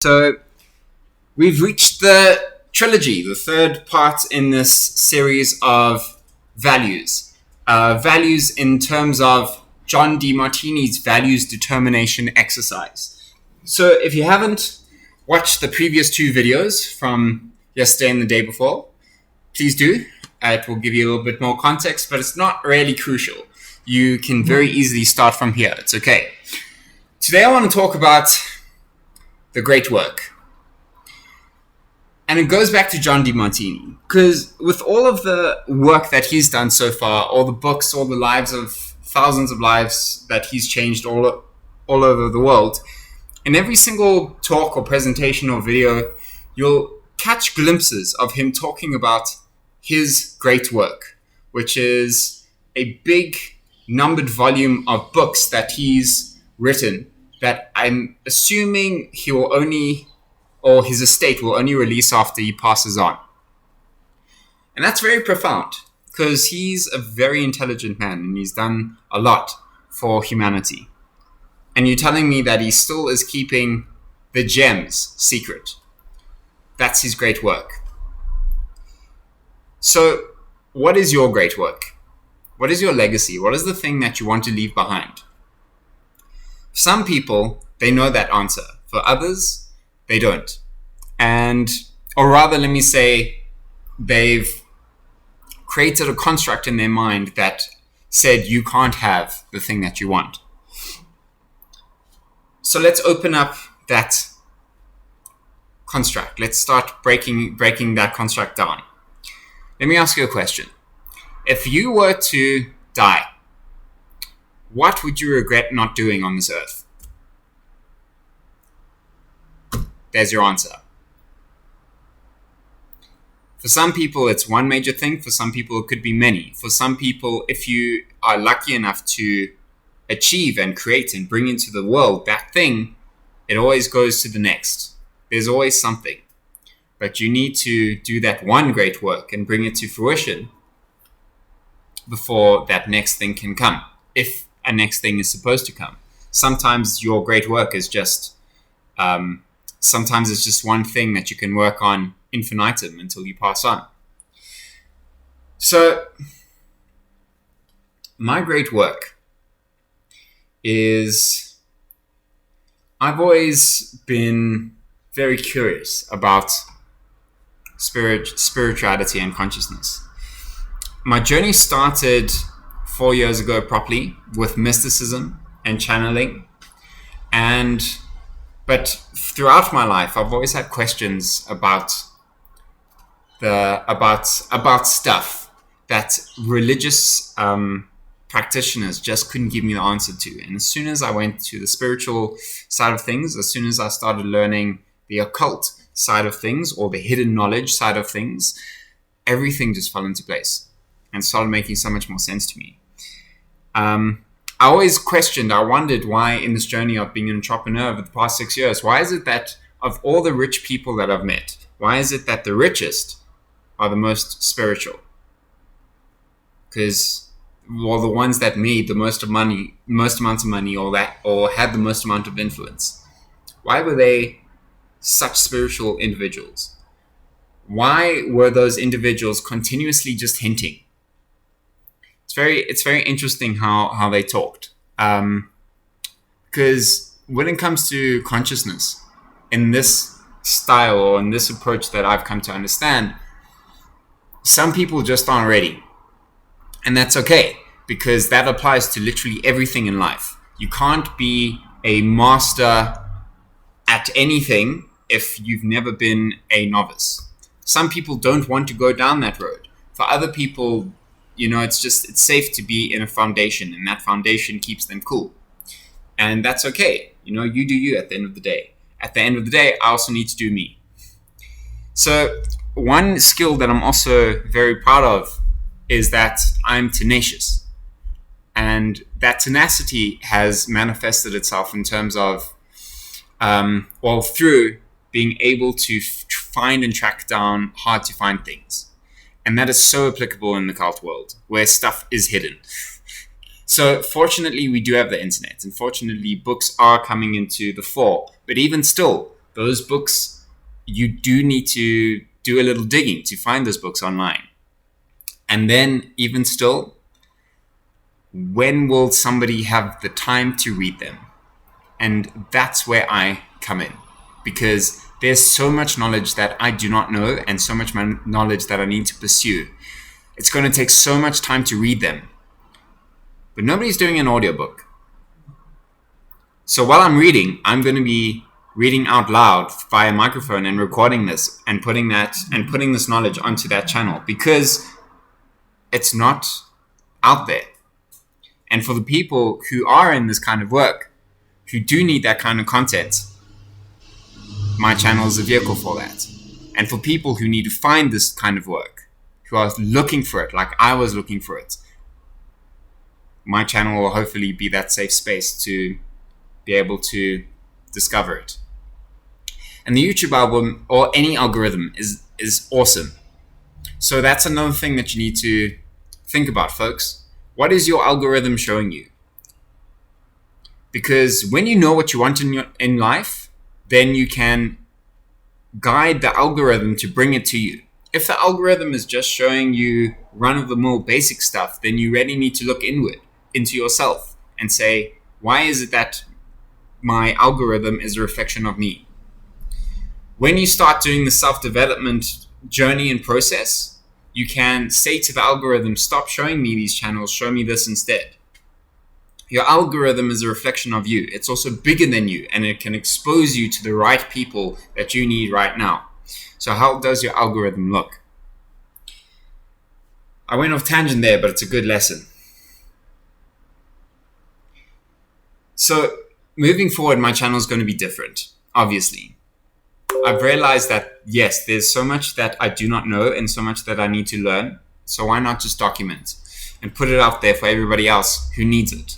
So we've reached the trilogy, the third part in this series of values. Values in terms of John Demartini's values determination exercise. So if you haven't watched the previous two videos from yesterday and the day before, please do. It will give you a little bit more context, but it's not really crucial. You can very easily start from here. It's okay. Today I want to talk about the great work. And it goes back to John Demartini, because with all of the work that he's done so far, all the books, all the lives of thousands of lives that he's changed all over the world, in every single talk or presentation or video, you'll catch glimpses of him talking about his great work, which is a big numbered volume of books that he's written that I'm assuming he will only, or his estate will only release after he passes on. And that's very profound, because he's a very intelligent man and he's done a lot for humanity. And you're telling me that he still is keeping the gems secret. That's his great work. So, what is your great work? What is your legacy? What is the thing that you want to leave behind? Some people, they know that answer. For others, they don't. Or rather, let me say, they've created a construct in their mind that said you can't have the thing that you want. So let's open up that construct. Let's start breaking that construct down. Let me ask you a question. If you were to die, what would you regret not doing on this earth? There's your answer. For some people, it's one major thing. For some people, it could be many. For some people, if you are lucky enough to achieve and create and bring into the world that thing, it always goes to the next. There's always something. But you need to do that one great work and bring it to fruition before that next thing can come, if a next thing is supposed to come. Sometimes your great work is just, sometimes it's just one thing that you can work on infinitum until you pass on. So, my great work is, I've always been very curious about spirituality and consciousness. My journey started 4 years ago properly with mysticism and channeling. But throughout my life, I've always had questions about stuff that religious practitioners just couldn't give me the answer to. And as soon as I went to the spiritual side of things, as soon as I started learning the occult side of things or the hidden knowledge side of things, everything just fell into place and started making so much more sense to me. I always I wondered why in this journey of being an entrepreneur over the past 6 years, why is it that of all the rich people that I've met, why is it that the richest are the most spiritual? Because, well, the ones that made the most amount of money or had the most amount of influence, why were they such spiritual individuals? Why were those individuals continuously just hinting? It's very interesting how they talked. Because when it comes to consciousness, in this style or in this approach that I've come to understand, some people just aren't ready. And that's okay, because that applies to literally everything in life. You can't be a master at anything if you've never been a novice. Some people don't want to go down that road. For other people, it's safe to be in a foundation, and that foundation keeps them cool. And that's okay. You do you at the end of the day. At the end of the day, I also need to do me. So one skill that I'm also very proud of is that I'm tenacious. And that tenacity has manifested itself in terms of, through being able to find and track down hard to find things. And that is so applicable in the cult world, where stuff is hidden. So fortunately, we do have the internet, and fortunately, books are coming into the fore. But even still, those books, you do need to do a little digging to find those books online. And then even still, when will somebody have the time to read them? And that's where I come in, because there's so much knowledge that I do not know and so much knowledge that I need to pursue. It's going to take so much time to read them. But nobody's doing an audiobook. So while I'm reading, I'm going to be reading out loud via microphone and recording this and putting this knowledge onto that channel, because it's not out there. And for the people who are in this kind of work, who do need that kind of content, my channel is a vehicle for that. And for people who need to find this kind of work, who are looking for it like I was looking for it, my channel will hopefully be that safe space to be able to discover it. And the YouTube algorithm, or any algorithm, is awesome. So that's another thing that you need to think about, folks. What is your algorithm showing you? Because when you know what you want in life, then you can guide the algorithm to bring it to you. If the algorithm is just showing you run-of-the-mill basic stuff, then you really need to look inward into yourself and say, why is it that my algorithm is a reflection of me? When you start doing the self-development journey and process, you can say to the algorithm, stop showing me these channels, show me this instead. Your algorithm is a reflection of you. It's also bigger than you, and it can expose you to the right people that you need right now. So how does your algorithm look? I went off tangent there, but it's a good lesson. So moving forward, my channel is going to be different, obviously. I've realized that, yes, there's so much that I do not know and so much that I need to learn. So why not just document and put it out there for everybody else who needs it?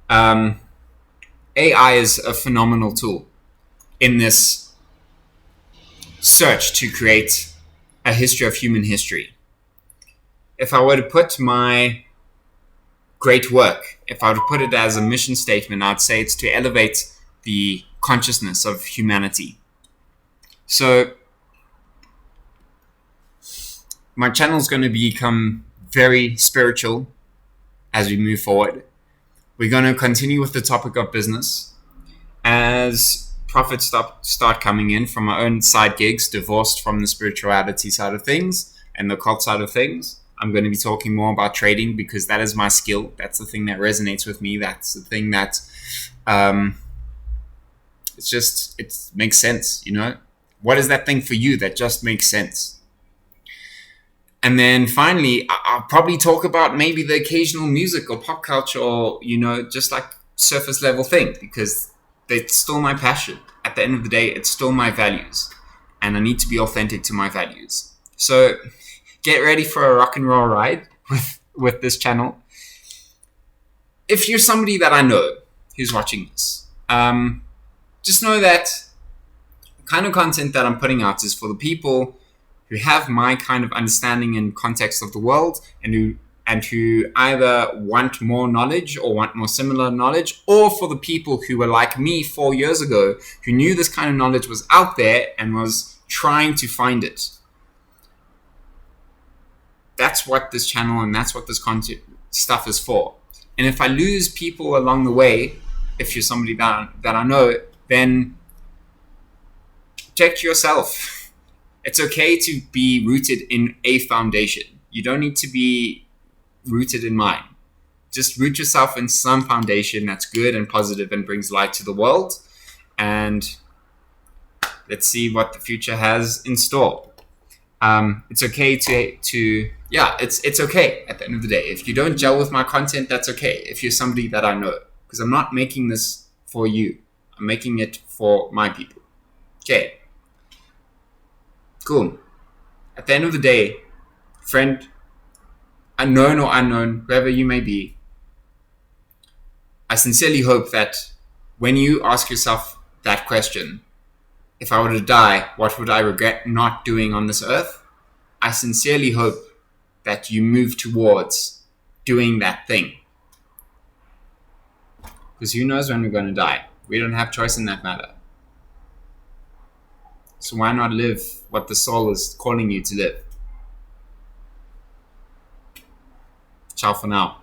AI is a phenomenal tool in this search to create a history of human history. If I were to put my great work, if I were to put it as a mission statement, I'd say it's to elevate the consciousness of humanity. So my channel is going to become very spiritual as we move forward. We're going to continue with the topic of business. As profits start coming in from my own side gigs, divorced from the spirituality side of things and the cult side of things, I'm going to be talking more about trading, because that is my skill. That's the thing that resonates with me. That's the thing that it makes sense, you know? What is that thing for you that just makes sense? And then finally, I'll probably talk about maybe the occasional music or pop culture, or, you know, just like surface level thing, because it's still my passion. At the end of the day, it's still my values, and I need to be authentic to my values. So get ready for a rock and roll ride with this channel. If you're somebody that I know who's watching this, just know that the kind of content that I'm putting out is for the people who have my kind of understanding and context of the world, and who either want more knowledge or want more similar knowledge, or for the people who were like me 4 years ago, who knew this kind of knowledge was out there and was trying to find it. That's what this channel and that's what this content stuff is for. And if I lose people along the way, if you're somebody that I know, then protect yourself. It's okay to be rooted in a foundation. You don't need to be rooted in mine. Just root yourself in some foundation that's good and positive and brings light to the world. And let's see what the future has in store. It's okay it's okay at the end of the day. If you don't gel with my content, that's okay. If you're somebody that I know, because I'm not making this for you. I'm making it for my people. Okay. Cool. At the end of the day, friend, unknown or unknown, whoever you may be, I sincerely hope that when you ask yourself that question, if I were to die, what would I regret not doing on this earth? I sincerely hope that you move towards doing that thing. Because who knows when we're going to die? We don't have choice in that matter. So why not live what the soul is calling you to live? Ciao for now.